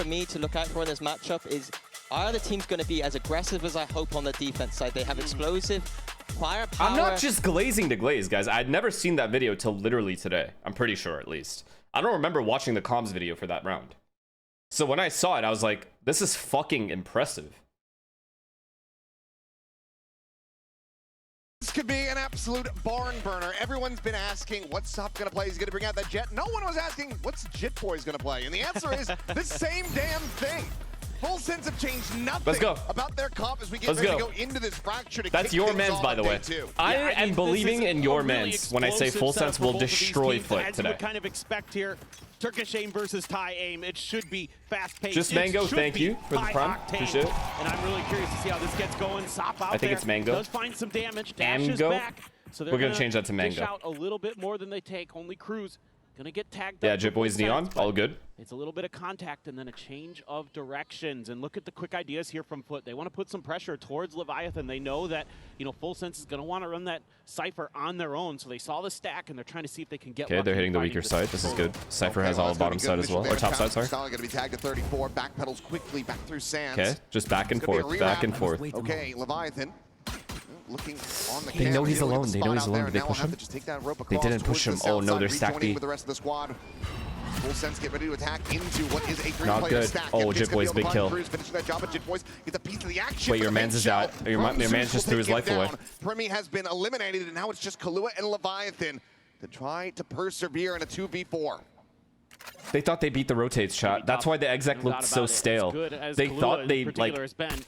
me to look out for in this matchup is, are the teams going to be as aggressive as I hope on the defense side? They have explosive firepower. I'm not just glazing to glaze, guys. I'd never seen that video till literally today. I'm pretty sure, at least. I don't remember watching the comms video for that round. So when I saw it, I was like, this is fucking impressive. This could be an absolute barn burner. Everyone's been asking, what's Sop gonna play? He's gonna bring out that Jet. No one was asking, what's Jitboy's gonna play? And the answer is the same damn thing. Full Sense have changed nothing about their comp as we get ready to go into this fracture. That's your mans, by the way. I am believing in your mans when I say Full Sense will destroy FUT today. As you would kind of expect here, Turkish aim versus Thai aim. It should be fast-paced. Just Mango, thank you for the prime. Appreciate it. And I'm really curious to see how this gets going. Sop out I think it's Mango. Does find some damage. Dashes back. So we're gonna change that to Mango. Dish out a little bit more than they take. Only Cruz gonna get tagged. Yeah, Jitboy's neon, all good. It's a little bit of contact and then a change of directions. And look at the quick ideas here from FUT. They want to put some pressure towards Leviathan. They know that, you know, Full Sense is going to want to run that Cypher on their own. So they saw the stack and they're trying to see if they can get. Okay, they're hitting the weaker side. This is good. Cypher has all bottom side as well, or top side. Sorry. Going to be tagged to 34. Backpedals quickly back through Sands. Okay, just back and forth, back and forth. Okay, Leviathan. Looking on the they know he's alone. They know he's alone. Did they now push him? They didn't push him. Oh no, they're stacked deep. With the rest of the squad. Full Sense get ready to attack into what is a three-player stack. Oh, Jitboy's big kill. Finishing that job, but Jitboy's gets a piece of the action. Wait, your man's is out. Your man's just threw his life away. Premi has been eliminated, and now it's just Kahlua and Leviathan to try to persevere in a 2v4. They thought they beat the rotates shot. That's why the exec looked so stale. They thought they like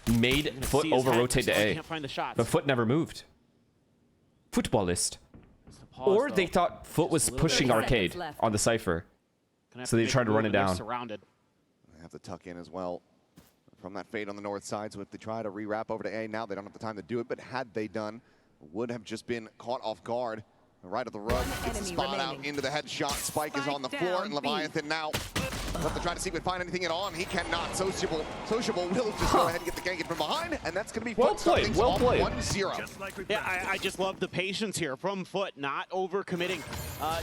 made FUT over rotate to A, but FUT never moved. Footballist. Or they thought FUT was pushing Arcade on the Cypher, so they tried to run it down. They have to tuck in as well from that fade on the north side, so if they try to re-wrap over to A now, they don't have the time to do it, but had they done, would have just been caught off guard. Right of the rug, gets the spot out into the headshot. Spike is on the floor, and Leviathan now have to try to see if we can find anything at all, and he cannot. Sociable will just go ahead and get the gank from behind, and that's going to be well played. Well played. 1-0. Yeah, I just love the patience here from FUT, not overcommitting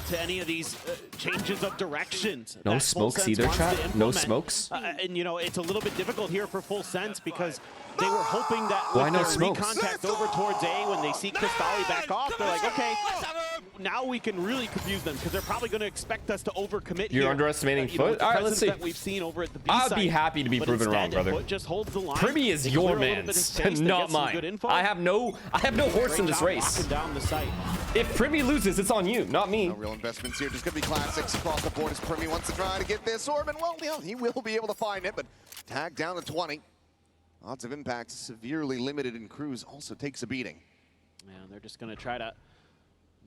to any of these changes of directions. No smokes either, chat. No smokes. And you know, it's a little bit difficult here for Full Sense because they were hoping that with their recontact over towards A, when they see Kristali back off, they're like, okay, now we can really confuse them because they're probably going to expect us to overcommit. You're underestimating FUT? All right, let's see. That we've seen over at the B I'd side, be happy to be proven wrong, brother. FUT just holds the line. Premi is your man's, not mine. I have no horse in this race. Down the site. If Premi loses, it's on you, not me. No real investments here. Just going to be classics across the board as Premi wants to try to get this orb, and well, he will be able to find it, but tag down to 20. Odds of impact severely limited, and Cruz also takes a beating. Yeah, they're just going to try to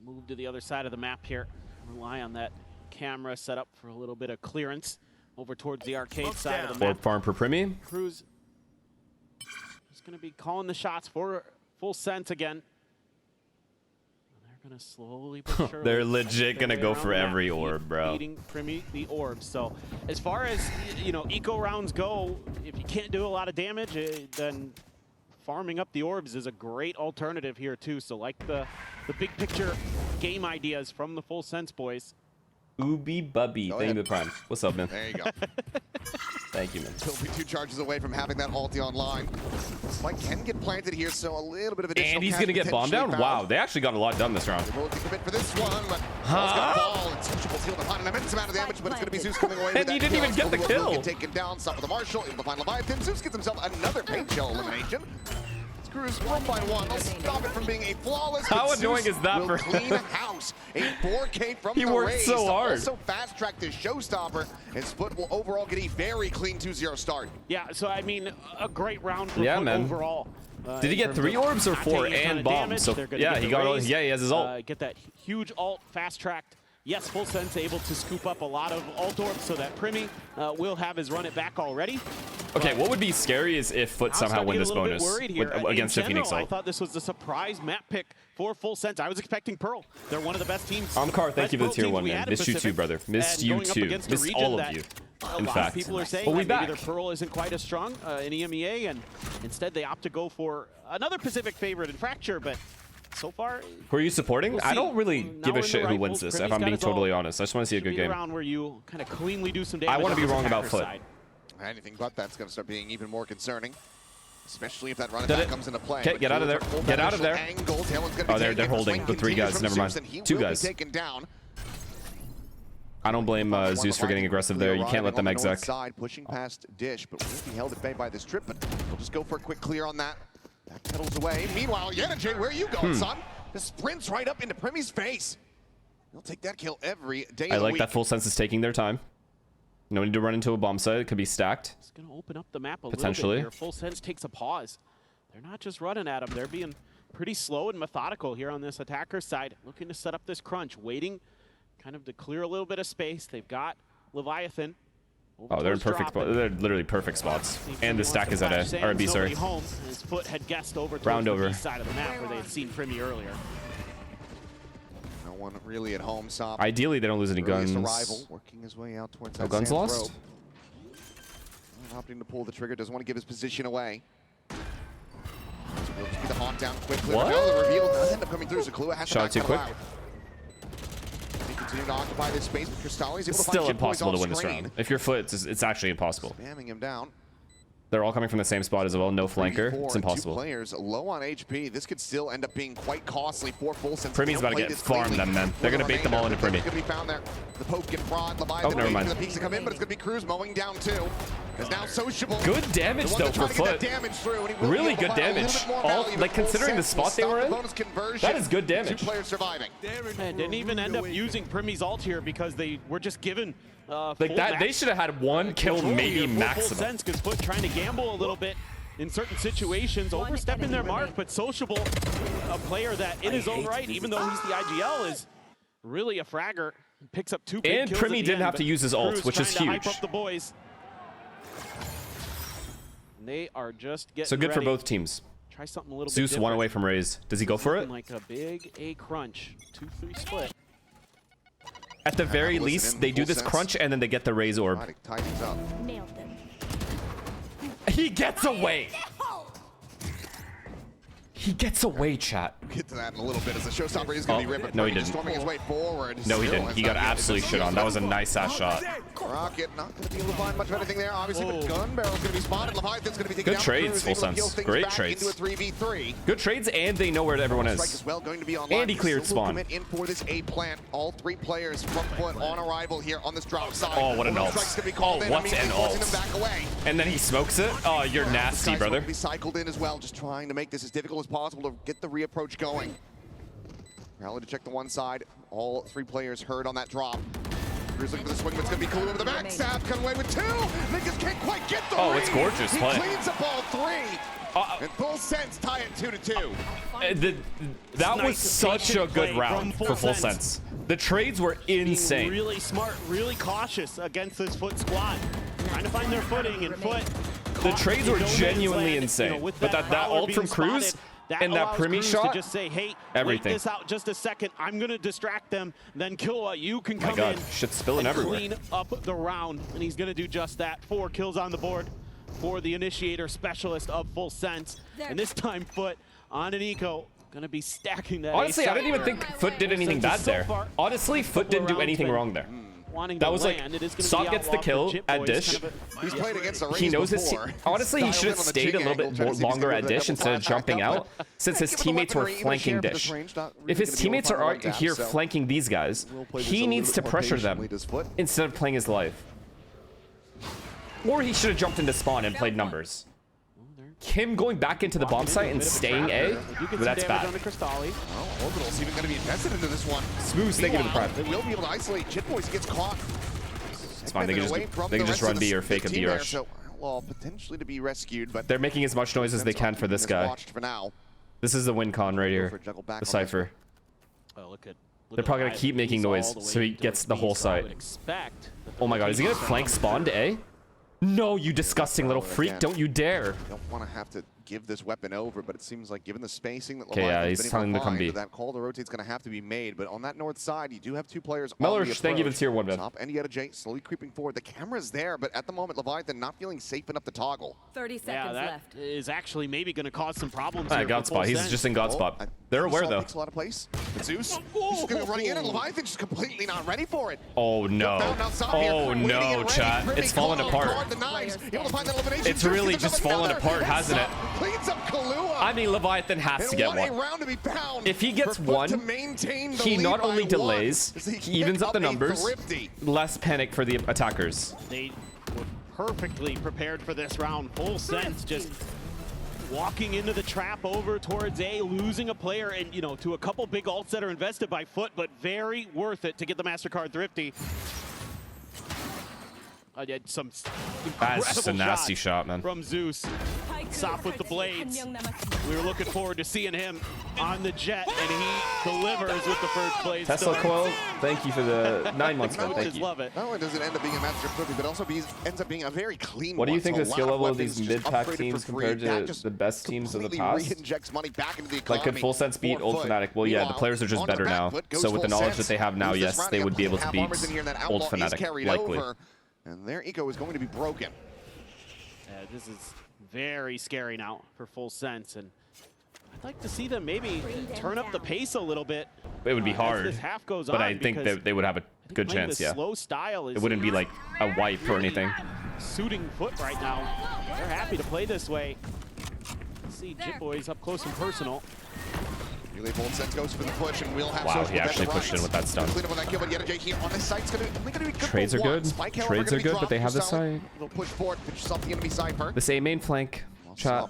move to the other side of the map here. Rely on that camera set up for a little bit of clearance over towards the arcade side of the map. Orb farm per Premi. Cruz is going to be calling the shots for Full Sense again. They're going to slowly but surely. They're legit going to go for every orb, bro. Beating Premi the orbs. So as far as, you know, eco rounds go, if you can't do a lot of damage, then farming up the orbs is a great alternative here too. So like the big picture game ideas from the Full Sense boys. Ooby Bubby, thank you for the prime. What's up, man? There you go. Thank you, man. He'll be 2 charges away from having that ulti online. Spike can get planted here, so a little bit of additional. And he's gonna get bombed down. Wow, they actually got a lot done this round. They will commit for this one, but ball. It's Sociable's able to find an immense amount of damage, but it's gonna be Zeus coming away. And he didn't even get the kill. Get taken down. Stop with the Marshall. Able to find Leviathan. Zeus gets himself another paint shell elimination. Cruz 1-by-1. They'll stop it from being a flawless. How annoying is that for him? Clean house. A 4K from he the worked raise. so hard. Also fast track this showstopper, and FUT will overall get a very clean 2-0 start. Yeah, so I mean, a great round for FUT overall. Did he get 3 orbs or 4 and bombs? So yeah, he got all. Yeah, he has his ult. Get that huge ult fast tracked. Yes, Full Sense able to scoop up a lot of ult orbs so that Premi will have his run it back already. Okay, what would be scary is if FUT somehow win this bonus against the Phoenix ult. I thought this was the surprise map pick for Full Sense. I was expecting Pearl. They're one of the best teams. Amkar, thank you for the tier 1, man. Missed you too, brother. Missed you too. Missed all of you. In fact, people are saying maybe their Pearl isn't quite as strong in EMEA, and instead they opt to go for another Pacific favorite in Fracture, but so far, who are you supporting? I don't really give a shit who wins this, if I'm being totally honest. I just want to see a good game. Round where you kind of cleanly do some damage. I want to be wrong about FUT. Anything but that's going to start being even more concerning. Especially if that run attack comes into play. Okay, get out of there. Get out of there. Angle. Oh, they're holding with 3 guys. Never mind. 2 guys. I don't blame Zeus for getting aggressive there. You can't let them exec. Side, pushing past Dish, but will be held at bay by this trip. But we'll just go for a quick clear on that. Back pedals away. Meanwhile, Yenajay, where are you going, son? Just sprints right up into Primy's face. He'll take that kill every day. I like that Full Sense is taking their time. No need to run into a bomb site. It could be stacked. It's going to open up the map a potentially. Little bit here. Full Sense takes a pause. They're not just running at him. They're being pretty slow and methodical here on this attacker side. Looking to set up this crunch. Waiting kind of to clear a little bit of space. They've got Leviathan. Oh, they're in perfect spots. They're literally perfect spots. And the stack is at A, or B, sorry. Home. His foot had guessed over to the east side of the map where they had seen Primy earlier. No one really at home. Sop. Ideally, they don't lose any guns. Arrival, working his way out towards no guns lost? Opting to pull the trigger, doesn't want to give his position away. Will just be the haunt down quickly. What? Now the reveal does end up coming through, so Kahlua has to shot too quick. out. They continue to occupy this space, but Cristalli's able It's to still find impossible to win this this round. If you're Foot, it's actually impossible. Spamming him down. They're all coming from the same spot as well. No flanker. It's impossible. 2 players low on HP. This could still end up being quite costly for Full Sense. Primy's about to get farmed them, man. They're going to bait them all into Primy. Could be found there. The poke and prod. Leviathan never mind. the peaks to come in, but it's going to be Cruz mowing down too. Because now Sociable. Good damage though for Foot. Really good damage. All like considering the spot they were in. That is good damage. 2 players surviving. And didn't even end up using Primy's ult here because they were just given like that. They should have had 1 kill, maybe maximum. Because Foot trying to gamble a little bit in certain situations, overstepping their mark, but Sociable, a player that in his own right, even though he's the IGL, is really a fragger. Picks up 2 big and kills Primy didn't end, have to use his ult, which is huge. Hype up the boys. And they are just getting so good ready. for both teams. Try something a little Zeus bit 1 away from Raze. Does he go for it? Like a big A crunch, 2-3 split. At the very least, they do this crunch and then they get the Raze orb. Nailed them. He gets away. He gets away, chat. We'll get to that in a little bit as the showstopper is going to be ripped. No, he didn't. Storming his way forward. No, he didn't. He got absolutely shit on. That was a nice-ass shot. Rocket not going to be able to find much of anything there, obviously, but Gun Barrel's going to be spotted. Leviathan's going to be taken Good down. trades, Full Sense. Great trades. Into a 3v3. Good trades, and they know where everyone is. As well, going to be online. And he cleared spawn. In for this A plant. All 3 players from Foot on arrival here on this drop side. Oh, what an ult. Oh, what's an ult. And then he smokes it. Oh, you're nasty, brother. Be cycled in as well, just trying to make this as difficult as possible to get the reapproach going. Rally to check the one side. All 3 players heard on that drop. Cruz looking for the swing, but it's going to be cool over the backstab. Cut away with 2. Niggas can't quite get the Oh, read. it's gorgeous He play. cleans up all 3. And Full Sense tie it 2-2. That was such a good round for Full Sense. The trades were insane. Being really smart, really cautious against this Foot squad. Trying to find their footing, and Foot. The trades were genuinely insane. But that ult from Cruz and that Primy shot, to just say, hey, everything. wait this out just a second. I'm going to distract them. Then Killua, you can come in. Shit's spilling everywhere. Clean up the round, and he's going to do just that. 4 kills on the board for the initiator specialist of Full Sense. And this time, Foot on an eco. Going to be stacking that. Honestly, I didn't even think Foot did anything bad there. Honestly, Foot didn't do anything wrong there. That was like, Sop gets the kill at Dish. He's played against the He knows his honestly, he should have stayed a little bit more longer at Dish instead of jumping out, since his teammates were flanking Dish. If his teammates are out here flanking these guys, he needs to pressure them instead of playing his life. Or he should have jumped into spawn and played numbers. Him going back into the bomb site and staying A, that's bad. Orbital's even going to be invested into this one. Smooth, thank you for the prime. They will be able to isolate Chit Boys. He gets caught. It's fine, they can just run B or fake a B rush. So, well, potentially to be rescued, but they're making as much noise as they can for this guy. This is the win con right here, the Cypher. They're probably going to keep making noise so he gets the whole site. Oh my god, is he going to flank spawn to A? No, you disgusting little freak, don't you dare. Don't want to have to give this weapon over, but it seems like given the spacing that Okay, yeah, he's telling them to come B. that call to rotate's going to have to be made. But on that north side, you do have two players Mellor, on the thank you for the tier 1, man. Top and J slowly creeping forward. The camera's there, but at the moment, Leviathan not feeling safe enough to toggle. 30 seconds left. Is actually maybe going to cause some problems Ah, here. God spot. He's just in God spot. They're aware, though. Makes a lot of place. But Zeus, he's going to be running in, and Leviathan's just completely not ready for it. Oh, no. Oh, no, chat. It's falling apart. It's really just fallen apart, hasn't it? I mean, Leviathan has to get one. If he gets one, he not only delays, he evens up the numbers. Less panic for the attackers. They were perfectly prepared for this round. Full sense, just walking into the trap over towards A, losing a player, and you know, to a couple big ults that are invested by FUT, but very worth it to get the MasterCard Thrifty. Some That's just a nasty shot, man. From Zeus. Sop with the blades. We were looking forward to seeing him on the jet, and he delivers with the first blade. Tesla Coil, thank you for the 9 months, man. Thank you. Not only does it end up being a master Thrifty, but also ends up being a very clean What do you one. think So the skill level of these just mid-pack upgraded teams for free. compared to the best teams of the past? Reinjects money back into the Like, economy could Full Sense beat for Old FUT. Fnatic? Well, yeah, the players are just better now. So with the knowledge that they have now, Lose this yes, round, they got would be able to half beat armors in here, and that Old Outlaw is Fnatic, carried likely. over, and their eco is going to be broken. This is very scary now for Full Sense, and I'd like to see them maybe turn up the pace a little bit. It would be as hard, this half goes but on, I think that they would have a good playing chance, the yeah. slow style is It wouldn't be like a wipe or anything. suiting FUT right now. They're happy to play this way. See Jit Boys up close and personal. Really bold sense goes for the push, and we'll have Wow, he actually pushed in with that stun. Clean up on that kill, but J here on this site's only gonna be good. Trades for are one. good. Spike, however, Trades gonna are be good, but they have the dropped for Sal. side. It'll push forward, push off the enemy Cypher. This A main flank. Chat.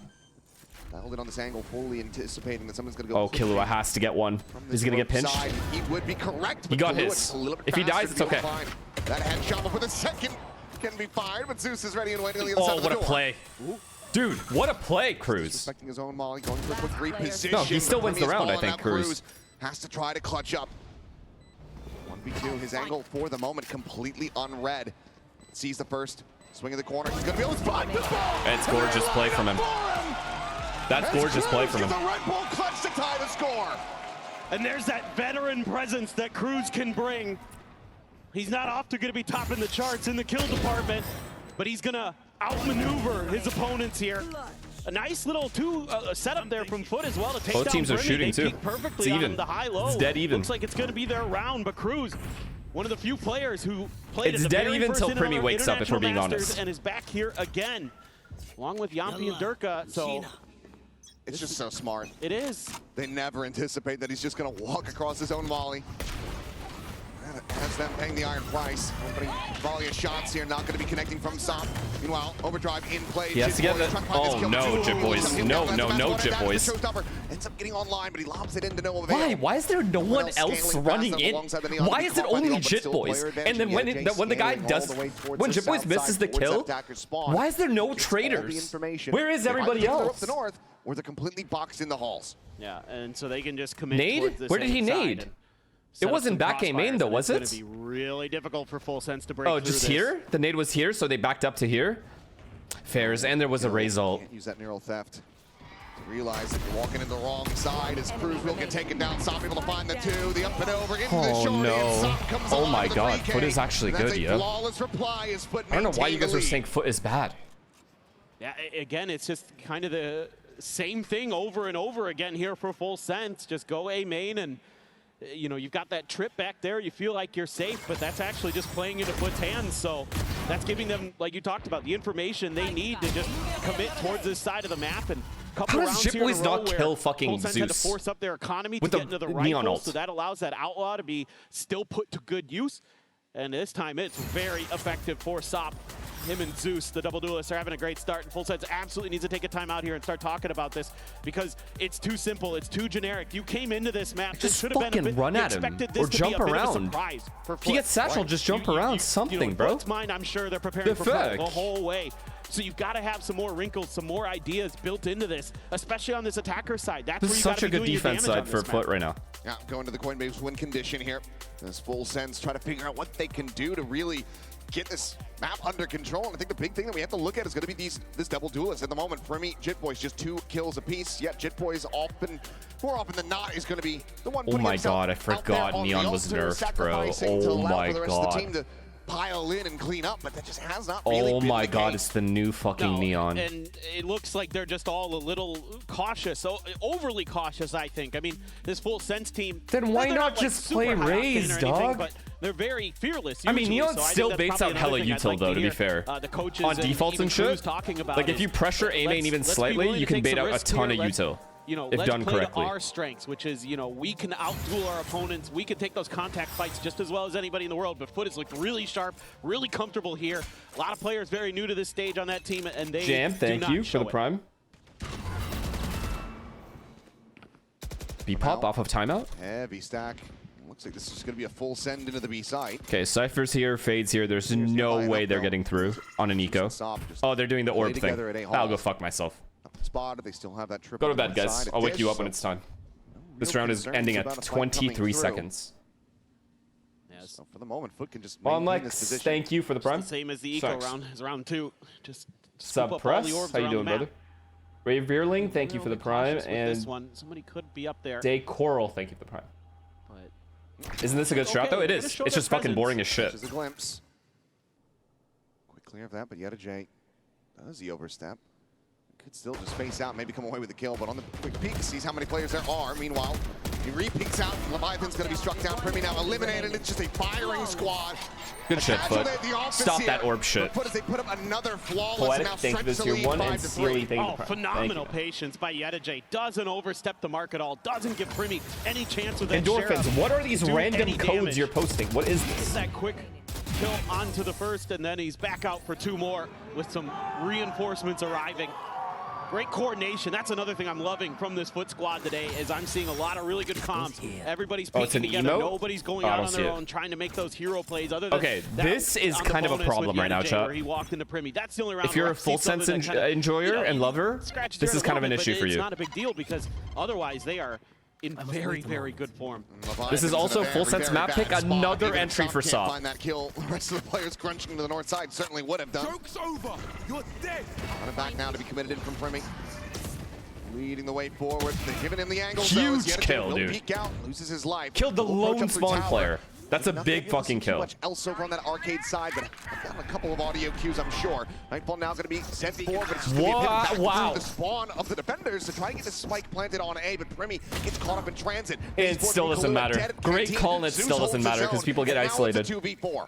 Dialed in on this angle, fully anticipating that someone's gonna go. Oh, Killua has to get one. Is he gonna get pinched? Side. He would be correct. He got his. If he dies, it's okay. That headshot before the second can be fired, but Zeus is ready and waiting on the other side Oh, of the what a door. play. Dude, what a play, Cruz. Respecting his own molly, going for a quick reposition. No, he still wins the Premier's round, I ball, think, and now Cruz. has to try to clutch up. 1v2, his angle for the moment completely unread. Sees the first swing of the corner. He's gonna be able to spot. That's gorgeous play from him. That's gorgeous play from him. The Red Bull clutch to tie the score. And there's that veteran presence that Cruz can bring. He's not often going to be topping the charts in the kill department, but he's going to outmaneuver his opponents here. A nice little setup there from FUT as well to take Both down teams are Brimmy. shooting, They too. peak perfectly It's even. on the high-low. It's dead even. Looks like it's going to be their round, but Cruz, one of the few players who played It's at the dead very even first till Primmy wakes up, if we're being International honest. Masters and is back here again, along with Yampi and Durka. So It's just so smart. it is. They never anticipate that he's just going to walk across his own volley. And has them paying the iron price. Opening volley of shots here, not going to be connecting from Sop. Meanwhile, overdrive in play. He has to get that. Oh no, Jit Boys. No, Jit Boys. Ends up getting online, but he lobs it into no avail. Why? Why is there no one else running in? Why is it only Jit Boys? And then when the guy does, when Jit Boys misses the kill, why is there no traders? Where is everybody else? Or they're completely boxed in the halls. Yeah, and so they can just commit Nade? towards this Where did he side nade? and It set up wasn't some back A main crossfires, though, and was it's it? gonna be really difficult for Full Sense to break Oh, through just this. here? The nade was here, so they backed up to here? Fairs, and there was a raise ult. Can't use that neural theft to realize that you're walking in the wrong side as Cruz will get taken down. Sop able to find the two, the up and over into the Oh, shorty, no. and Sop comes Oh along my with the God, 3K. FUT is actually That's good, a yeah. flawless reply as FUT I don't know why you guys maintain are the saying lead. FUT is bad. Yeah, again, it's just kind of the same thing over and over again here for Full Sense. Just go A main and, you know, you've got that trip back there. You feel like you're safe, but that's actually just playing into FUT's hands. So that's giving them, like you talked about, the information they need to just commit towards this side of the map. And a couple How does rounds Jit here in a Boys row not where kill fucking Full Sense had to Zeus force up their economy with to the get into the neon rifle, ult? so that allows that outlaw to be still put to good use. And this time it's very effective for Sop. Him and Zeus, the double duelists, are having a great start, and Full Sense absolutely needs to take a time out here and start talking about this because it's too simple, it's too generic. You came into this map, this Just should have been a fucking bit, run you at him expected this or to jump be a bit of a around. surprise for If he FUT. gets satchel, just jump around something, bro. FUT's mind, I'm sure they're preparing The for FUT the fuck? whole way. So you've got to have some more wrinkles, some more ideas built into this, especially on this attacker side. That's This where is you such gotta a be good doing your defense damage on side for this map. FUT right now. Yeah, going to the Coinbase win condition here. This Full Sense try to figure out what they can do to really get this map under control. And I think the big thing that we have to look at is going to be this double duelist. At the moment, Primi, Jitboy's just 2 kills apiece. Yet Jitboy's more often than not is going to be the one. Oh my god, I forgot Neon was nerfed, bro. Oh my god. Pile in and clean up, but that just has not really oh been my the god, case. it's the new fucking Neon. And it looks like they're just all a little cautious, so overly cautious, I think. I mean, this Full Sense team. Then why they're not like, just super play high octane Raze, or anything, dog? But they're very fearless. I mean, usually, Neon so I still think baits that's out probably hella another thing util, I'd though, like to be hear, fair. the coaches On and defaults even and shit, crews talking about like if you pressure A main even slightly, you can bait out a ton of util. You know, if let's done play correctly. to our strengths, which is, you know, we can out-duel our opponents. We can take those contact fights just as well as anybody in the world. But FUT has looked really sharp, really comfortable here. A lot of players very new to this stage on that team, and they Jam, thank you for the it. prime. B-pop off of timeout. Heavy stack. Looks like this is going to be a full send into the B side. Okay, Cypher's here, Fade's here. There's no way they're getting through on an eco. Oh, they're doing the orb thing. I'll go fuck myself. Spot, they still have that triple. Go to bed, guys. I'll wake you up when it's time. This round is ending at 23 seconds. Yes. So for the moment, FUT can just On maintain this Lex, position. thank you for the prime. The same as the eco Thanks. round is round 2. Just scoop up all the Suppress, orbs how you around doing, the map. brother? Brave Veerling, thank you for the Really prime. cautious with this And one. Somebody could be up there. Day Coral, thank you for the prime. But Isn't this a good shot, okay, though? It they're is. gonna show It's their just fucking presence. boring as shit. Just a glimpse. Quick clear of that, but yet a J does the overstep. Could still just face out, maybe come away with the kill, but on the quick peek, sees how many players there are. Meanwhile, he re-peeks out. Leviathan's going to be struck down. Primi now eliminated. It's just a firing squad. Good shit, FUT. Stop that orb shit. FUT as they put up another flawless Poetic, now thank you stretch for the this lead year 1, 5 and to Sealy, 3. thank you Oh, for the prime. phenomenal Thank you. patience by Yedajay. Doesn't overstep the mark at all. Doesn't give Primi any chance with that Endorphins, Sheriff what are these to do random any codes damage. you're posting? What is Gets this? that quick kill onto the first, and then he's back out for 2 more with some reinforcements arriving. Great coordination. That's another thing I'm loving from this FUT squad today is I'm seeing a lot of really good comms. Everybody's Oh, it's peeking an together. emote? Nobody's going Oh, I out don't on see their it. own trying to make those hero plays. Other than Okay, that, this is on the kind of a bonus with problem right now, Yedajay, chat. where he walked into Primi. That's the only round If you're where a I've full seen something sense that kinda, enjoyer you know, and lover, scratches this your is kind of a an little bit, issue but for it's you. not a big deal because otherwise they are in very, very good form. This is also full sense map pick, another entry for Can't Soft. find that kill. The rest of the players crunching to the north side certainly would have done. Joke's over. You're dead. Running back now to be committed in from Primi. Leading the way forward. They're giving him the angle. Huge kill, dude. Peek out, loses his life. Killed the Will approach lone up through spawn tower. player. That's a Nothing big able to see fucking too kill. much else over on that arcade side, but I've gotten a couple of audio cues, I'm sure. Nightfall now going to be sent forward, but it's just going to be hit back Wow. through the spawn of the defenders to try and get the spike planted on A, but Primi gets caught up in transit. It still doesn't matter. Great call, and it still doesn't matter because people get isolated. Now it's a 2v4.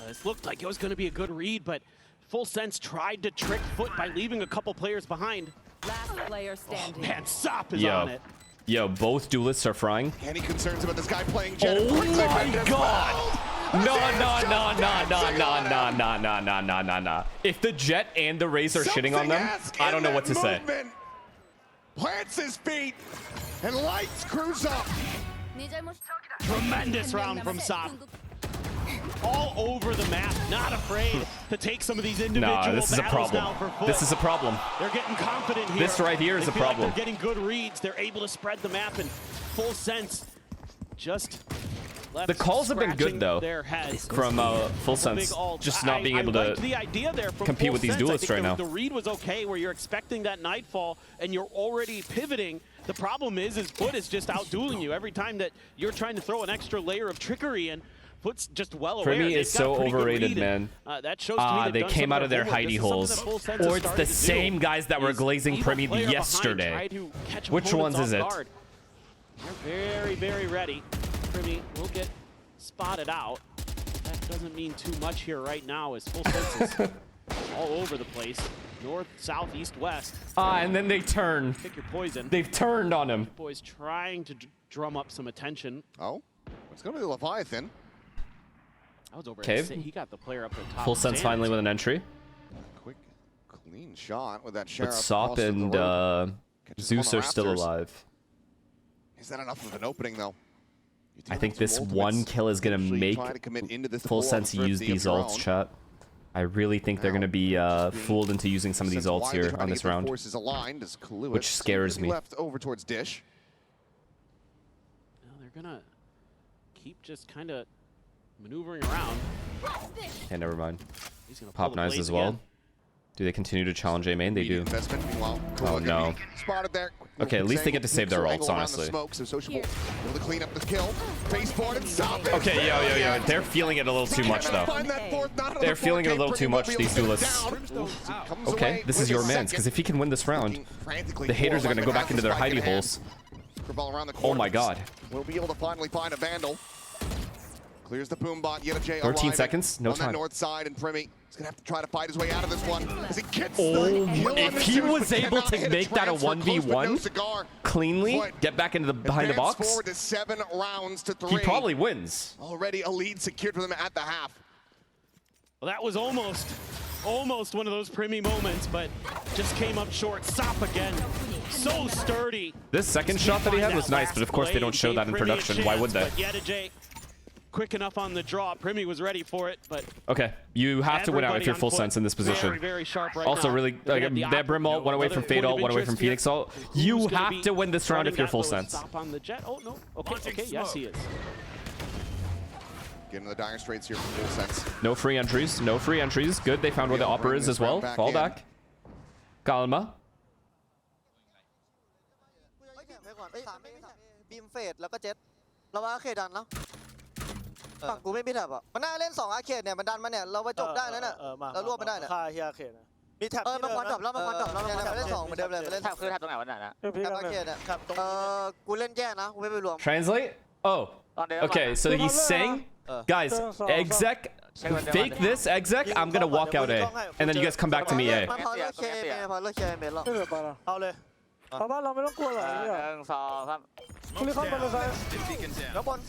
This looked like it was going to be a good read, but Full Sense tried to trick FUT by leaving a couple players behind. Last player standing. Man, Sop is on it. Yo, both duelists are frying. Any concerns about this guy playing Jet? Oh Quickly my defended as god! well. No. If the Jet and the Raze are shitting on them, Something-esque I don't in know what to that say. movement. Plants his feet and lights crews up. Tremendous round from Sop. All over the map, not afraid to take some of these individual Nah, this is a battles problem. now for FUT. This is a problem. They're getting confident here. This right here is They a feel like problem. they're getting good reads. They're able to spread the map in Full Sense. Just left The calls have been good, scratching though, their heads. from Full Sense. Big ult. Just not being able I liked to the idea there from compete Full with these Sense. I duelists think right now. The read was okay where you're expecting that Nightfall and you're already pivoting. The problem is FUT is just out-dueling you. Every time that you're trying to throw an extra layer of trickery in, FUT's just well aware. Primi They've is got a so pretty good overrated, read, man. and, that shows to me they've They done came some out of their homework. hidey This is something holes. that Full Sense has Or it's the started to do, same guys that were is glazing leave a Primi player behind, yesterday. try to catch Which opponents ones is off it? guard. They're very, very ready. Primi will get spotted out. That doesn't mean too much here right now as Full Sense is all over the place. North, south, east, west. And then they turn. Pick your poison. They've turned on him. Boys trying to drum up some attention. Oh, it's going to be Leviathan. I was over Cave. He got the player up at top. Full Sense finally with an entry. Quick, clean shot with that Sheriff. But Sop across the and road. Catches him on Zeus the are still rafters. alive. Is that enough of an opening, though? You I do think have this some one ultimates kill is going to actually make try to commit into this Full full Sense on use 50 of these your ults, own. chat. I really think they're going to be fooled into using some of these Sense ults why here they're trying on to this get their round. Forces aligned as Kaluit which scares seems to be me. Left over towards Dish. No, they're gonna keep just kind of maneuvering around. And never mind. He's gonna Pop pull the knives blades as well. again. Do they continue to challenge A main? They do. Investment. Meanwhile, Oh, no. spotted there. Okay, at least they get to save their ults, honestly. Smoke, so Sociable able to clean up the kill. Baseboard and stop it. Okay, yo. They're feeling it a little too much, though. They're feeling it a little too much, these duelists. Okay, this is your man's, because if he can win this round, the haters are going to go back into their hidey holes. Oh my god. We'll be able to finally find a Vandal. Clears the boom bot. Yet a J 13 seconds, no on time. that north side, and Primi is gonna have to try to fight his way out of this one. As he gets If he was able to make that a 1v1 cleanly, get back into the behind the box, forward to 7 rounds to 3. he probably wins. Already a lead secured for them at the half. Well, that was almost one of those Primi moments, but just came up short. Stop again. So sturdy. This second shot that he had was nice, but of course they don't show that in production. Why would they? Yet quick enough on the draw. Primi was ready for it, but okay, you have to win out if you're full sense in this position. Very, very sharp right Also, now. really, like, that Brim ult, one away from Fade ult, one away from Phoenix ult. You have to win this round if you're full sense. Stop on the jet. Oh no. Okay. Yes, he is. Getting to the dire straits here from full sense. No free entries. No free entries. Good. They found where the opera is as well. Fall back. Calma. บีมเฟดแล้วก็เจ็ตเราว่าอาร์เคดดันแล้วฝั่งกูไม่มีแท็บอ่ะมันน่าเล่น2อาร์เคดเนี่ยมันดันมาเนี่ยเราไปจบได้แล้วเนี่ยเรารวบมันได้เนี่ย ฆ่าเฮียอาร์เคดนะมีแท็บ มันควันดับแล้วมันควันดับแล้วเนี่ยมันเล่น2เหมือนเดิมเลยมันเล่น แท็บคือแท็บตรงไหนวะเนี่ยนะ พี่ แท็บ กำลั อาง ร์เคดเนี่ย แท็บตรง กูเล่นแย่นะกูไม่ไปรวม Translate? Oh. ตอนเดิน Okay, so he's saying, guys, exec, fake this exec, I'm gonna walk out A. And then you guys come back to me A. มันพอเลิกเคเมนพอเลิกเคเมนแล้ว ไม่เหลือปลาเอาเลยเอาบ้านเราไม่ต้องกลัวหรอก 1 เนี่ย 2 3 คุณรีบเข้าไปเลย แล้วบอล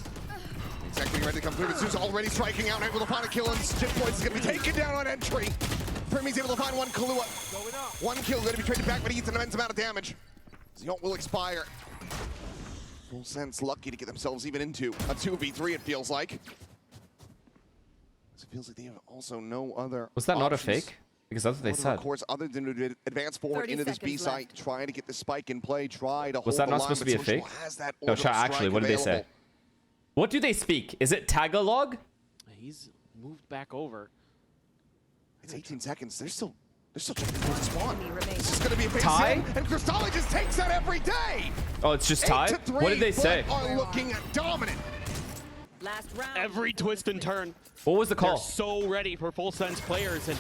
Exactly ready to come through. Zeus already striking out, able to find a kill, and Chip Points is going to be taken down on entry. Primi's able to find one Kahlua. One kill going to be traded back, but he eats an immense amount of damage. The ult will expire. Full sense lucky to get themselves even into a 2v3, it feels like. It feels like they have also no other Was that not a options. fake? Because that's what they said. Of course, other than to advance forward 30 into this B seconds site, trying to get the spike in play, try to hold Was that the not line, supposed to be a but fake? Social has that No, orbital chat, actually, strike what did they say? available. What do they speak? Is it Tagalog? He's moved back over. It's 18 seconds. They're still checking for the spawn. This is going to be a big Tie? sin, and Cristalli just takes that every day. Oh, it's just tie? 8-3, What did they say? Are looking dominant. Last round. Every twist and turn. What was the They're call? so ready for full sense players, and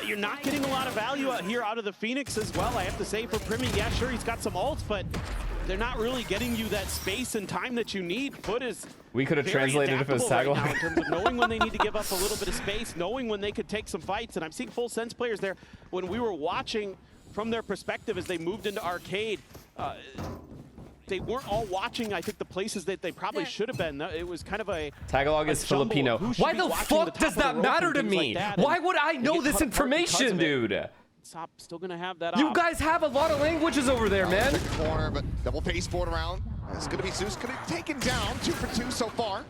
you're not getting a lot of value out here out of the Phoenix as well. I have to say for Primi, yeah, sure, he's got some ults, but they're not really getting you that space and time that you need. FUT is We could have very translated it if it was adaptable right now Tagalog. in terms of knowing when they need to give up a little bit of space, knowing when they could take some fights, and I'm seeing full sense players there. When we were watching from their perspective as they moved into arcade, they weren't all watching, I think, the places that they probably should have been. It was kind of a Tagalog is jumble of Filipino. who should Why be the watching the fuck top does of the that rope matter and to things like me? that, Why and would I they know get this cut apart because information, of it. dude? Sop still gonna have that You op. guys have a lot of languages over there, man. Pick the corner, but double pace forward around. It's going to be Zeus. Could have taken down 2 for 2 so far.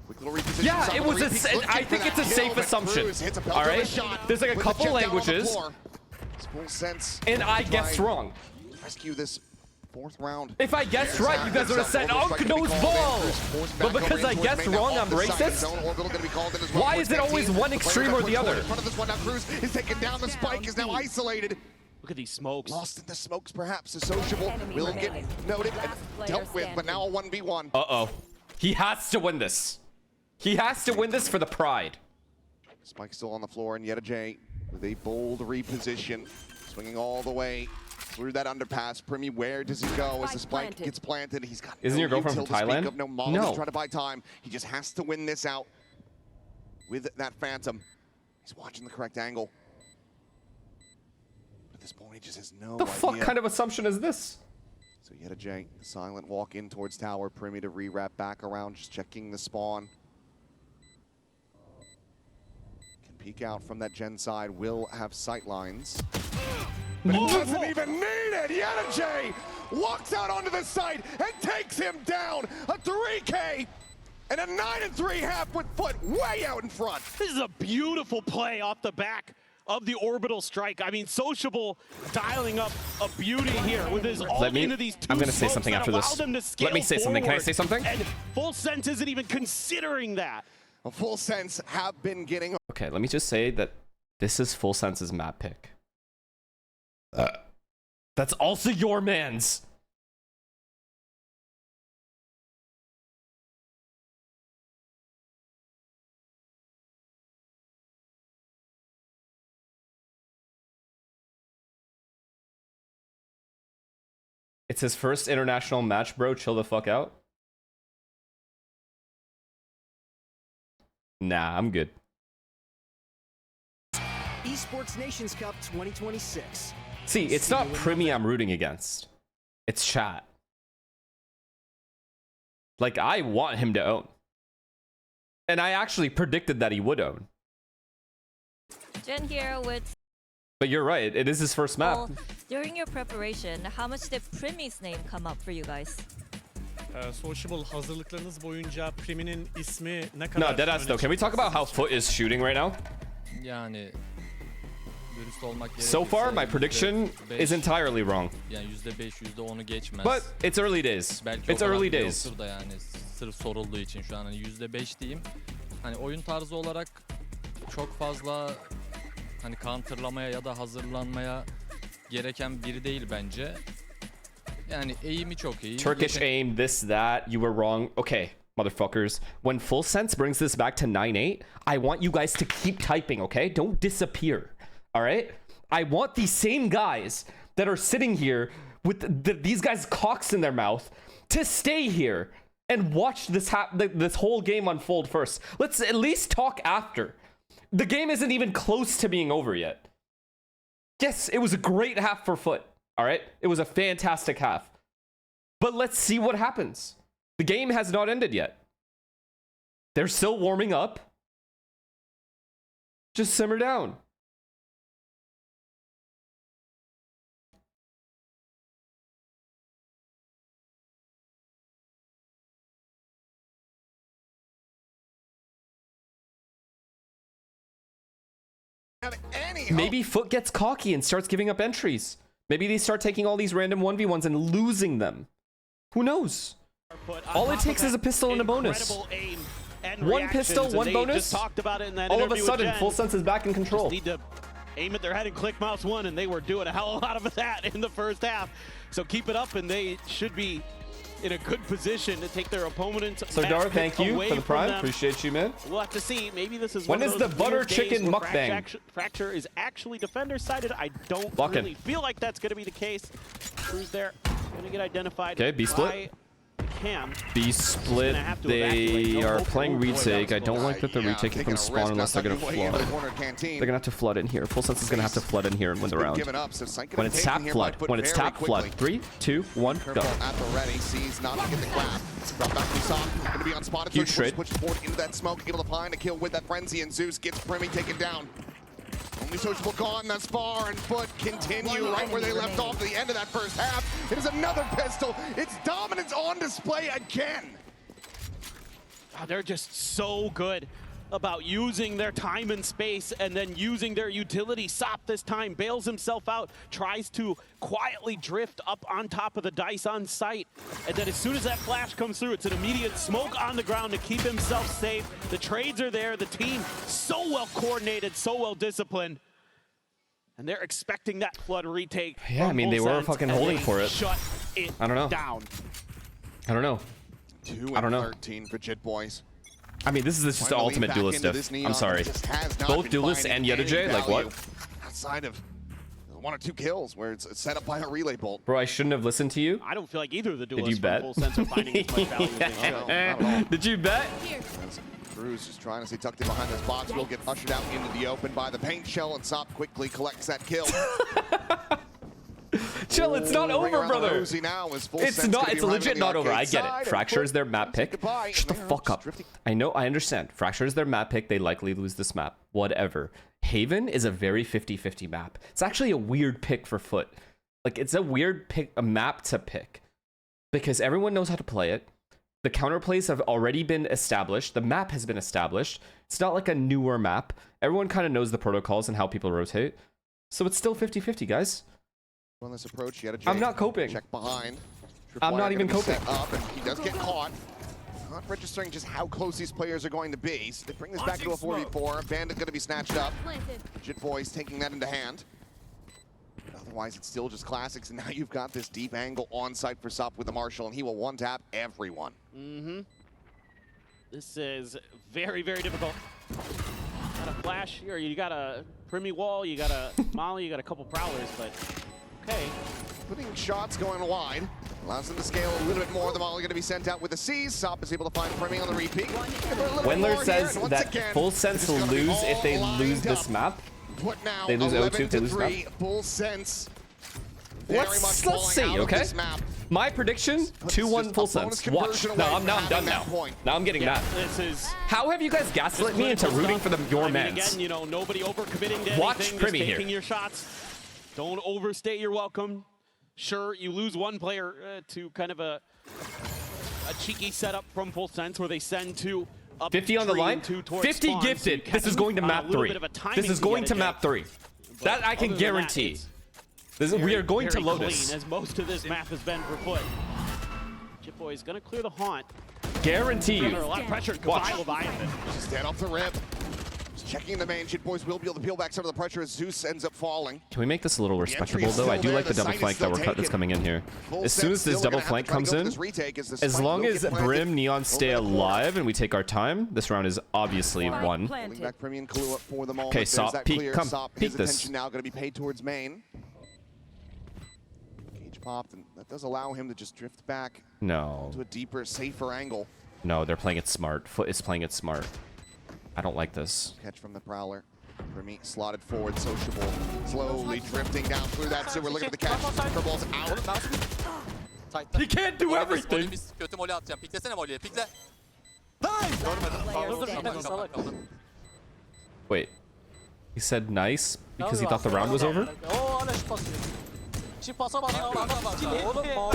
Quick little reposition. Yeah, Some it of the was repeats a. looking I for think that it's a kill, safe but assumption. Cruz hits a All right, shot there's like a with the couple jet down on the languages, floor. It's full sense. and I Try guessed and wrong. Rescue this 4th round. If I guessed right, you guys would have said, "Unk knows ball." But because I guessed wrong, I'm racist. Why is it always one extreme or the other? In front of this one now, Cruz is taken down. The spike is now isolated. Look at these smokes. Lost in the smokes, perhaps. Associable will get noted and dealt with, but now a 1v1. Uh-oh. He has to win this. He has to win this for the pride. Spike still on the floor, and yet a J with a bold reposition, swinging all the way through that underpass. Primi, where does he go as the spike gets planted? He's got Isn't no your girlfriend util from to speak Thailand? of, no model No. to try to buy time. He just has to win this out with that Phantom. He's watching the correct angle. But at this point, he just has no The idea. fuck kind of assumption is this? So yet a J, silent walk in towards tower. Primi to re-wrap back around, just checking the spawn. Can peek out from that gen side, will have sight lines. But it doesn't even need it! Yet a J walks out onto the site and takes him down! A 3K and a 9-3 half with FUT way out in front! This is a beautiful play off the back of the orbital strike. I mean, Sociable dialing up a beauty here with his ult into these two I'm gonna say smokes something that after allow this. them to scale Let me say something. Can I forward. say something? And full sense isn't even considering that. Full Sense have been getting... Okay, let me just say that this is Full Sense's map pick. That's also your man's. It's his first international match, bro. Chill the fuck out. Nah, I'm good. Esports Nations Cup 2026. See, it's not Primi I'm rooting against. It's chat. Like, I want him to own. And I actually predicted that he would own. Jen here with... But you're right, it is his first map. Well, during your preparation, how much did Primi's name come up for you guys? Sociable hazırlıklarınız boyunca Primi'nin ismi ne kadar... No, deadass though. Can we talk about how FUT is shooting right now? Yani dürüst olmak gerekirse So far, my prediction is entirely wrong. Yani %5, %10'u geçmez. But it's early days. Belki It's early days. Da yani sırf sorulduğu için şu an hani %5 diyeyim. Hani oyun tarzı olarak çok fazla hani counterlamaya ya da hazırlanmaya gereken biri değil bence. Yani eğimi çok iyi. Turkish aim, this, that. You were wrong. Okay, motherfuckers. When Full Sense brings this back to 9-8, I want you guys to keep typing, okay? Don't disappear, all right? I want these same guys that are sitting here with these guys' cocks in their mouth to stay here and watch this this whole game unfold first. Let's at least talk after. The game isn't even close to being over yet. Yes, it was a great half for FUT, all right? It was a fantastic half. But let's see what happens. The game has not ended yet. They're still warming up. Just simmer down. Maybe FUT gets cocky and starts giving up entries. Maybe they start taking all these random 1v1s and losing them. Who knows? All it takes is a pistol and a bonus. One pistol, one bonus. All of a sudden, Full Sense is back in control. Just need to aim at their head and click mouse one, and they were doing a hell of a lot of that in the first half. So keep it up, and they should be in a good position to take their opponents. Sardar, thank you for the prime. Appreciate you, man. We'll have to see. Maybe this is when is the butter chicken mukbang? Fracture is actually defender sided. I don't Lock really in. feel like that's going to be the case. Crew's there, going to get identified. Okay, B split. Cam. B split. They are playing retake. I don't like that they're retaking from spawn unless they're gonna flood. They're gonna have to flood in here. Full Sense is gonna have to flood in here and win the round. When it's tap, flood. When it's tap, flood. 3, 2, 1, go. At the ready, sees not to get the grab. Brought back from Sock, gonna be unspotted. Huge trade. Pushed forward into that smoke, able to find a kill with that frenzy, and Zeus gets Primi taken down. Only sociable gone thus far, and FUT continue right where they left off at the end of that first half. It is another pistol. It's dominance on display again. Oh, they're just so good about using their time and space and then using their utility. Sop this time bails himself out, tries to quietly drift up on top of the dice on site. And then as soon as that flash comes through, it's an immediate smoke on the ground to keep himself safe. The trades are there. The team so well coordinated, so well disciplined. And they're expecting that flood retake. Yeah, I mean, they were fucking holding for it. Shut it I don't know. down. I don't know. 2 I don't know. 13 for Jit Boys. I mean, this is just the ultimate duelist stuff. I'm sorry. Both duelists and Yedajay? Like, what? Outside of 1 or 2 kills where it's set up by a relay bolt. Bro, I shouldn't have listened to you. I don't feel like either of the Did duelists you bet? Full Sense are finding as much value as they should. Did you bet? Cruz just trying to stay tucked in behind this box. Will get ushered out into the open by the paint shell, and Sop quickly collects that kill. Chill, it's not over, brother. It's not. It's legit not over. I get it. Fracture is their map pick. Shut the fuck up. I know. I understand. Fracture is their map pick. They likely lose this map. Whatever. Haven is a very 50-50 map. It's actually a weird pick for FUT. Like, it's a weird pick, a map to pick, because everyone knows how to play it. The counterplays have already been established. The map has been established. It's not like a newer map. Everyone kind of knows the protocols and how people rotate. So it's still 50-50, guys. On this approach, I'm not coping. Check behind. I'm not even coping. Up, and he does get caught. Not registering just how close these players are going to be. So they bring this back to a 4v4. Bandit going to be snatched up. Jit Boys taking that into hand. Otherwise, it's still just classics, and now you've got this deep angle on site for Sup with the Marshall, and he will one-tap everyone. This is very, very difficult. Got a flash here, you got a Primy wall, you got a Molly, you got a couple prowlers, but okay. Putting shots going wide allows them to scale a little bit more. The Molly going to be sent out with the C's. Sup is able to find Primy on the repeat. Wendler says that Full Sense will lose if they lose this map. They lose O2 if they lose map. Full Sense. Let's see, okay? My prediction, 2-1 Full Sense. Watch. No, I'm done now. Now I'm getting mad. How have you guys gaslit me into rooting for your mans? Again, you know, nobody overcommitting to Watch anything, Primy just here. taking your shots. Don't overstate your welcome. Sure, you lose one player to kind of a cheeky setup from Full Sense where they send two up 50 on the line, 50 spawn, gifted. So this is going to map 3. This is going to map 3. But That I can guarantee. We are going to very Lotus. clean, as most of this map has been for FUT. Jit Boy is going to clear the haunt. Guarantee you. Under a lot of pressure. Watch. Leviathan. Just stand off the rip. Just checking the main. Jit Boys will be able to peel back some of the pressure as Zeus ends up falling. Can we make this a little respectable, though? I do like the double flank that's coming in here. As soon as this double flank comes in, as long as Brim, Neon stay alive and we take our time, this round is obviously won. Back Primy and Kahlua for the moment. Okay, Sop, peek, come, peek His this. attention now going to be paid towards main. Cage popped, and that does allow him to just drift back No. to a deeper, safer angle. No, they're playing it smart. FUT is playing it smart. I don't like this. Catch from the Prowler. Primy slotted forward, sociable, slowly drifting down through that. So we're looking at the catch. Curveballs out. He can't do everything. Kötü molly atacağım. Piklesene molly'ye. Pikle. Wait. He said nice because he thought the round was over? They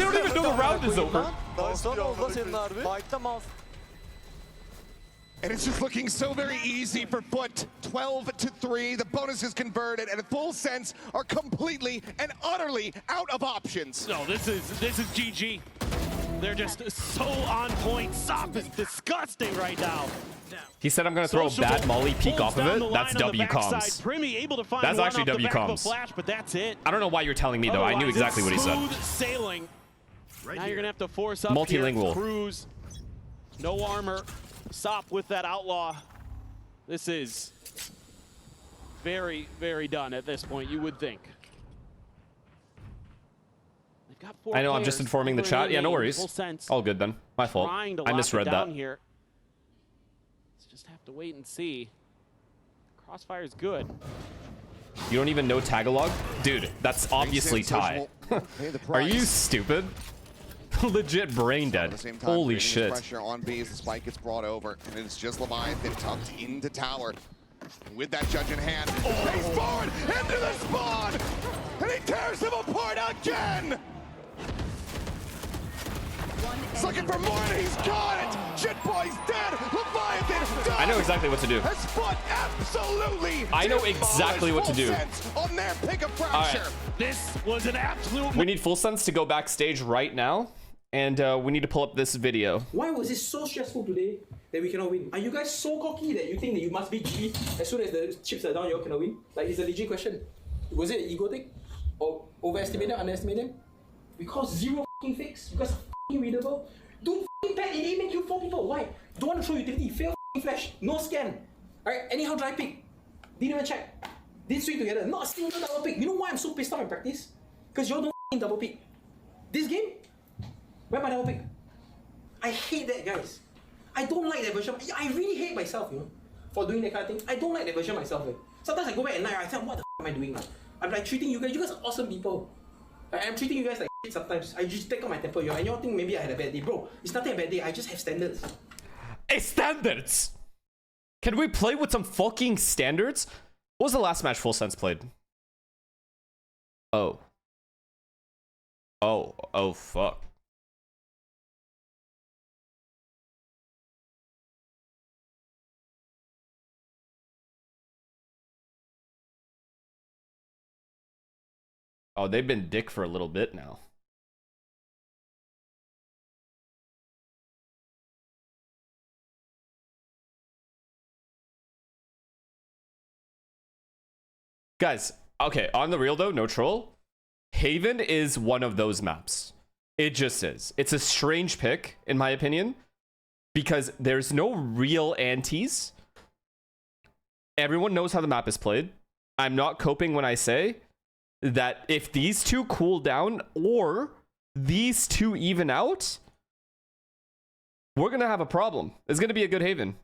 don't even know the round is over. And it's just looking so very easy for FUT. 12-3. The bonus is converted, and Full Sense are completely and utterly out of options. No, this is GG. They're just so on point. Sop is disgusting right now. He said I'm going to throw a bad molly peek off of it. That's W comms. Primy able to find That's one actually off the W back of a comms. flash, but that's it. I don't know why you're telling me, though. I knew exactly what he said. Smooth sailing. Now you're going to have to force up Multilingual. here. Cruise. No armor. Sop with that outlaw. This is very, very done at this point, you would think. They've got 4 I know, I'm just players informing the chat. Yeah, no worries. Full Sense. All good then. My fault. Trying to I lock misread it that. down here. Let's just have to wait and see. Crossfire is good. You don't even know Tagalog? Dude, that's obviously Thai. Are you stupid? Legit brain dead. Holy shit. Pressure on B as the spike gets brought over, and it's just Leviathan tucked into tower. With that judge in hand, face forward into the spawn, and he tears him apart again. He's looking for more, and he's got it. Jit Boy's dead. Leviathan died. I know exactly what to do. Has FUT absolutely. I know exactly what to do. On their pick of fracture. Right. This was an absolute. We need Full Sense to go backstage right now, and we need to pull up this video. Why was it so stressful today that we cannot win? Are you guys so cocky that you think that you must be GG as soon as the chips are down, you all cannot win? Like, it's a legit question. Was it an ego thing? Or overestimate them, underestimate them? Because zero f***ing fix. You guys are f***ing readable. Don't f***ing pet, it ain't make you 4 people. Why? Don't want to throw utility, fail f***ing flash, no scan. Alright, anyhow dry pick. Didn't even check. Didn't swing together, not a single double pick. You know why I'm so pissed off in practice? Because y'all don't f***ing double pick. This game, where my double pick? I hate that, guys. I don't like that version. I really hate myself, you know, for doing that kind of thing. I don't like that version myself. Sometimes I go back at night, I think, what the f am I doing now? I'm like treating you guys are awesome people. I'm treating you guys like shit sometimes. I just take out my temper, and y'all think maybe I had a bad day. Bro, it's nothing a bad day, I just have standards. Hey, standards! Can we play with some fucking standards? What was the last match Full Sense played? Oh, fuck. Oh, they've been dick for a little bit now. Guys, okay, on the real though, no troll. Haven is one of those maps. It just is. It's a strange pick, in my opinion, because there's no real antis. Everyone knows how the map is played. I'm not coping when I say that if these two cool down or these two even out, we're going to have a problem. It's going to be a good Haven.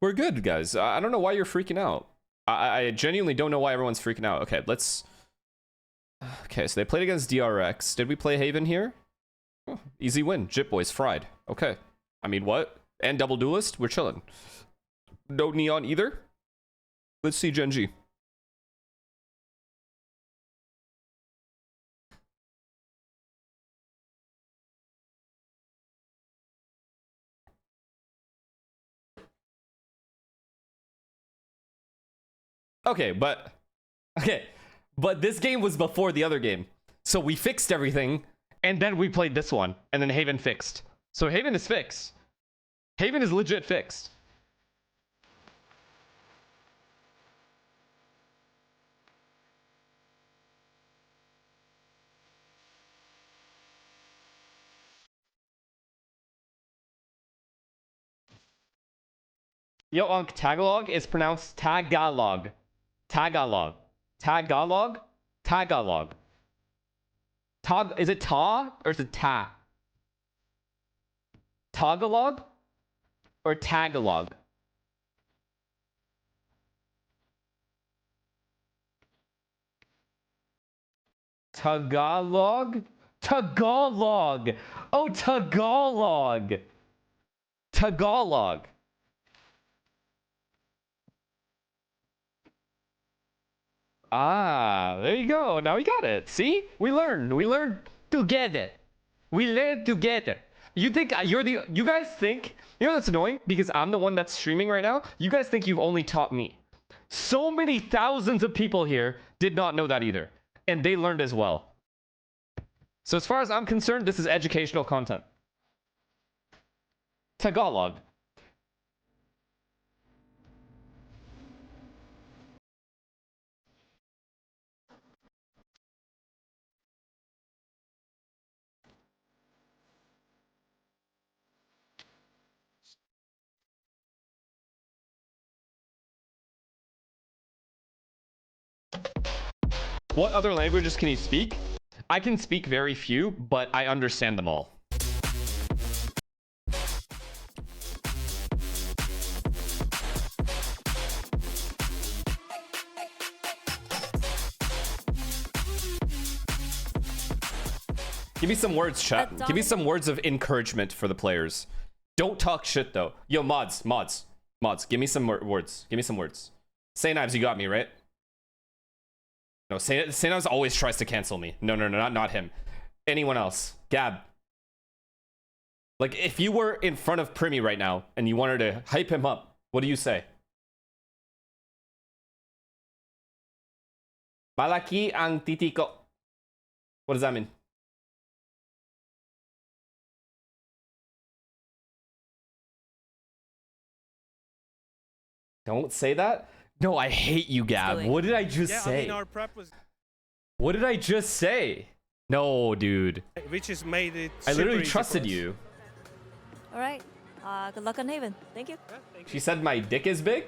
We're good, guys. I don't know why you're freaking out. I genuinely don't know why everyone's freaking out. Okay, let's... Okay, so they played against DRX. Did we play Haven here? Oh, easy win. Jip boys fried. Okay. I mean, what? And double duelist? We're chilling. No neon either? Let's see Genji. Okay, but this game was before the other game. So we fixed everything, and then we played this one, and then Haven fixed. So Haven is fixed. Haven is legit fixed. Yo, on Tagalog, it's pronounced Tagalog. Tagalog. Tagalog? Tagalog. Is it ta or is it ta? Tagalog or Tagalog? Tagalog? Tagalog. Oh, Tagalog. Tagalog. Ah, there you go. Now we got it. See? We learned. We learned together. We learned together. You think you guys think, you know that's annoying? Because I'm the one that's streaming right now. You guys think you've only taught me. So many thousands of people here did not know that either. And they learned as well. So as far as I'm concerned, this is educational content. Tagalog. What other languages can you speak? I can speak very few, but I understand them all. Give me some words, chat. Give me some words of encouragement for the players. Don't talk shit, though. Yo, mods. Give me some words. Give me some words. Say Knives, you got me, right? No, Say Knives always tries to cancel me. No, not him. Anyone else. Gab. Like, if you were in front of Primi right now and you wanted to hype him up, what do you say? Malaki ang titiko. What does that mean? Don't say that? No, I hate you, Gab. What did I just say? I mean, our prep was... What did I just say? No, dude. Which has made it... I literally trusted you. All right. Good luck on Haven. Thank you. Yeah, thank you. She said my dick is big?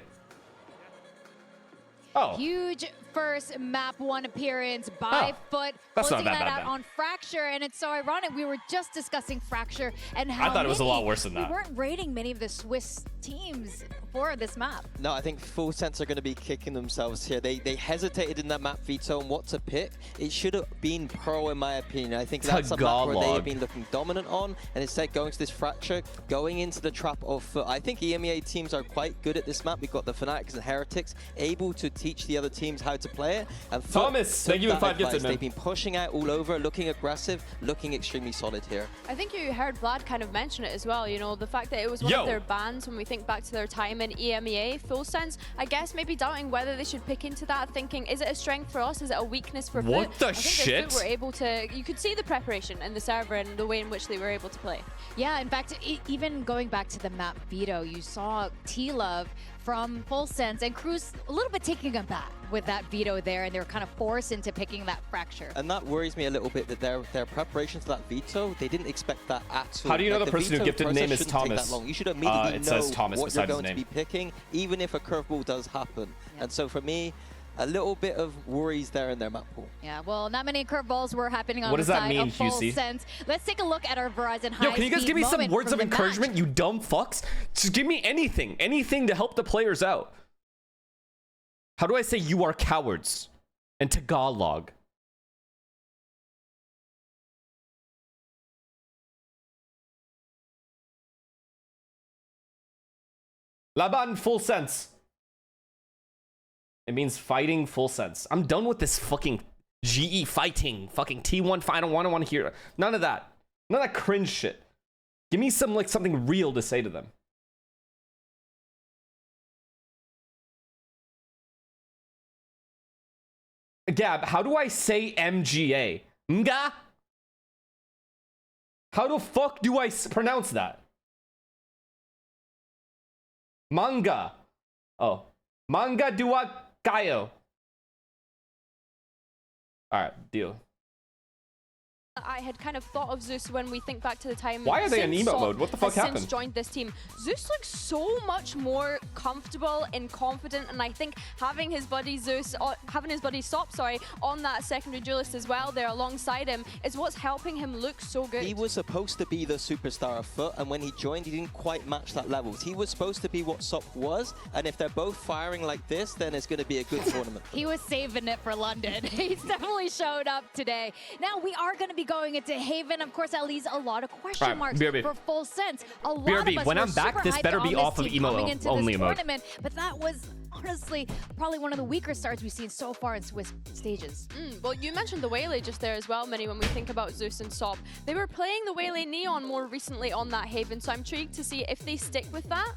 Oh. Huge first map 1 appearance by FUT, closing that out on Fracture, and it's so ironic. We were just discussing Fracture and how I thought it was a lot worse than that. We weren't rating many of the Swiss teams for this map. No, I think Full Sense are going to be kicking themselves here. They hesitated in that map, Vito, on what to pick. It should have been Pro, in my opinion. I think that's a map where they have been looking dominant on, and instead going to this Fracture, going into the trap of FUT. I think EMEA teams are quite good at this map. We've got the Fanatics and Heretics, able to teach the other teams how to play it. And Thomas, thank you for 5 gifted, man. They've been pushing out all over, looking aggressive, looking extremely solid here. I think you heard Vlad kind of mention it as well, you know, the fact that it was one of their bans when we think back to their time in EMEA, Full Sense, I guess maybe doubting whether they should pick into that, thinking, is it a strength for us, is it a weakness for FUT? What the I think shit? FUT were able to, you could see the preparation in the server and the way in which they were able to play. Yeah, in fact, even going back to the map veto, you saw T-Love from Full Sense and Cruz a little bit taking a back with that veto there, and they were kind of forced into picking that fracture. And that worries me a little bit that their preparation to that veto, they didn't expect that at all. How do you know the person who gifted name is Thomas? You should immediately know Thomas what you're beside his going to name. be picking, even if a curveball does happen. And so for me, a little bit of worries there in their map pool. Yeah, well, not many curveballs were happening on What the does that side mean, of Full QC? Sense. Let's take a look at our Verizon high. Yo, can you guys give me some words of encouragement, you dumb fucks? Just give me anything to help the players out. How do I say you are cowards in Tagalog? Laban Full Sense. It means fighting Full Sense. I'm done with this fucking GE fighting, fucking T1 fight. I don't want to hear none of that. None of that cringe shit. Give me some something real to say to them. Gab, how do I say MGA? Mga? How the fuck do I pronounce that? Manga. Oh. Manga dua kayo. Alright, deal. I had kind of thought of Zeus when we think back to the time. Why are they in emote mode? What the fuck happened? Since joined this team, Zeus looks so much more comfortable and confident, and I think having his buddy Sop, on that secondary duelist as well there alongside him is what's helping him look so good. He was supposed to be the superstar of FUT, and when he joined, he didn't quite match that level. He was supposed to be what Sop was, and if they're both firing like this, then it's going to be a good tournament. He was saving it for London. He's definitely showed up today. Now we are going to be going into Haven. Of course, that leaves a lot of question marks for Full Sense. A lot of us when were I'm back, this better be off of emo only mode. But that was honestly probably one of the weaker starts we've seen so far in Swiss stages. Well, you mentioned the Waylay just there as well, Minnie, when we think about Zeus and Sop. They were playing the Waylay Neon more recently on that Haven, so I'm intrigued to see if they stick with that.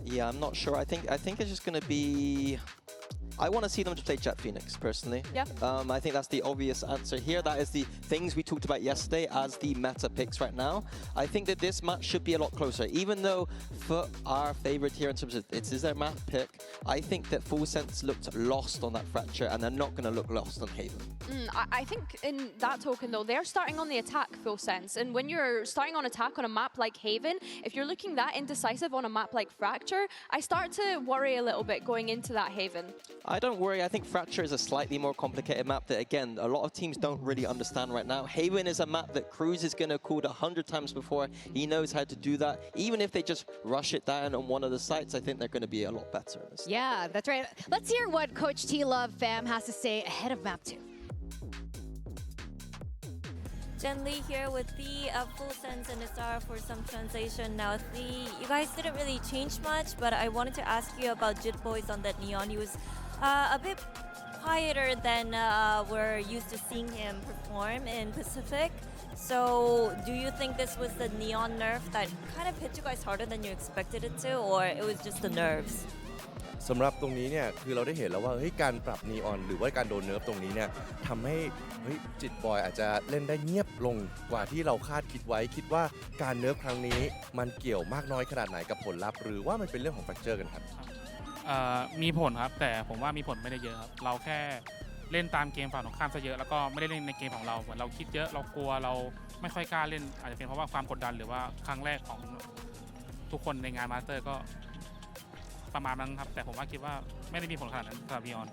Yeah, I'm not sure. I think it's just going to be... I want to see them to play Jet Phoenix, personally. Yeah. I think that's the obvious answer here. That is the things we talked about yesterday as the meta picks right now. I think that this match should be a lot closer. Even though FUT are favourite here in terms of it is their map pick, I think that Full Sense looked lost on that Fracture, and they're not going to look lost on Haven. I think in that token, though, they're starting on the attack, Full Sense. And when you're starting on attack on a map like Haven, if you're looking that indecisive on a map like Fracture, I start to worry a little bit going into that Haven. I don't worry. I think Fracture is a slightly more complicated map that, again, a lot of teams don't really understand right now. Haven is a map that Cruz is going to call 100 times before. He knows how to do that. Even if they just rush it down on one of the sites, I think they're going to be a lot better in this. Yeah, that's right. Let's hear what Coach T-Love fam has to say ahead of map 2. Jen Lee here with the Full Sense and SR for some translation. Now, you guys didn't really change much, but I wanted to ask you about Jit Boys on that Neon. He was a bit quieter than we're used to seeing him perform in Pacific. So, do you think this was the Neon nerf that kind of hit you guys harder than you expected it to, or it was just the nerves? สำหรับตรงนี้เนี่ยคือเราได้เห็นแล้วว่าการปรับนีออนหรือว่าการโดนเนิร์ฟตรงนี้เนี่ยทำให้จิตบอยอาจจะเล่นได้เงียบลงกว่าที่เราคาดคิดไว้คิดว่าการเนิร์ฟครั้งนี้มันเกี่ยวมากน้อยขนาดไหนกับผลลัพธ์หรือว่ามันเป็นเรื่องของแฟกเจอร์กันครับมีผลครับแต่ผมว่ามีผลไม่ได้เยอะครับเราแค่เล่นตามเกมฝั่งตรงข้ามซะเยอะแล้วก็ไม่ได้เล่นในเกมของเราเหมือนเราคิดเยอะเรากลัวเราไม่ค่อยกล้าเล่นอาจจะเป็นเพราะว่าความกดดันหรือว่าครั้งแรกของทุกคนในงานมาสเตอร์ก็ประมาณนั้นครับแต่ผมว่าคิดว่าไม่ได้มีผลขนาดนั้นสำหรับนีออน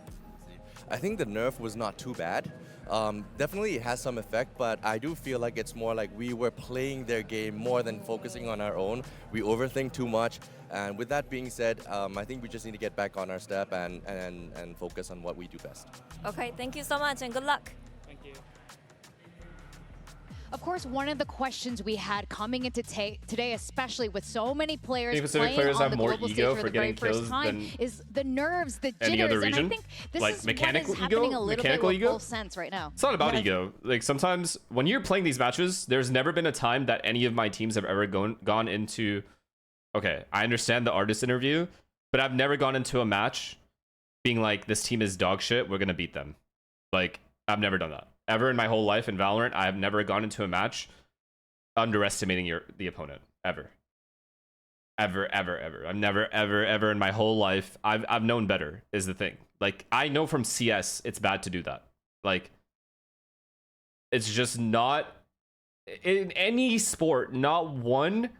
I think the nerf was not too bad. Definitely it has some effect, but I do feel like it's more like we were playing their game more than focusing on our own. We overthink too much, and with that being said, I think we just need to get back on our step and focus on what we do best. Okay, thank you so much and good luck. Thank you. Of course, one of the questions we had coming into today, especially with so many players Pacific playing players on have the more global ego stage for for the very getting first kills time, than is the nerves, the any jitters, other region. and I think this Like is mechanical what is happening ego? a little Mechanical bit ego? with full sense right now. It's not about Yeah. ego. Like sometimes when you're playing these matches, there's never been a time that any of my teams have ever gone into. Okay, I understand the artist interview, but I've never gone into a match being like, this team is dog shit, we're gonna beat them. Like, I've never done that ever in my whole life in Valorant. I have never gone into a match underestimating the opponent ever. Ever. I've never ever in my whole life. I've known better is the thing. Like, I know from CS it's bad to do that. Like, it's just not in any sport. Not one.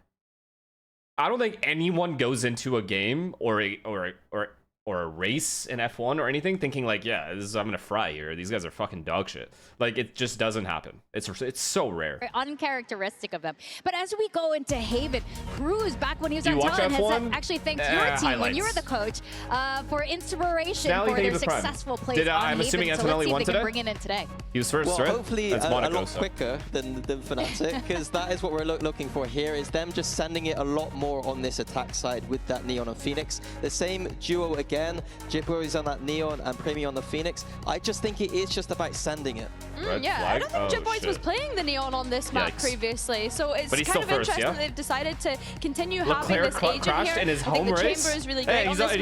I don't think anyone goes into a game or a race in F1 or anything thinking like, yeah, I'm gonna fry here. These guys are fucking dog shit. Like, it just doesn't happen. It's so rare. Very uncharacteristic of them. But as we go into Haven, Cruz, back when he was on watch talent, has F1? actually thanked your team when Highlights. you were the coach for inspiration Snally, for thank you their for the prime. successful plays Did, on I'm Haven. assuming So Antonelli let's see won if they today? can bring it in today. He was first, well, right? hopefully That's a Monaco, lot so. quicker than Fnatic, because that is what we're looking for here, is them just sending it a lot more on this attack side with that Neon and Phoenix. The same duo again, Jippo is on that Neon and Premium on the Phoenix. I just think it is just about sending it. Yeah, I don't think Jip Boys was playing the Neon on this map Yikes. previously, so it's But he's kind of still first, interesting yeah? that they've decided to continue having Leclerc this agent crashed here. in his I think home the race. chamber is really Hey, great on this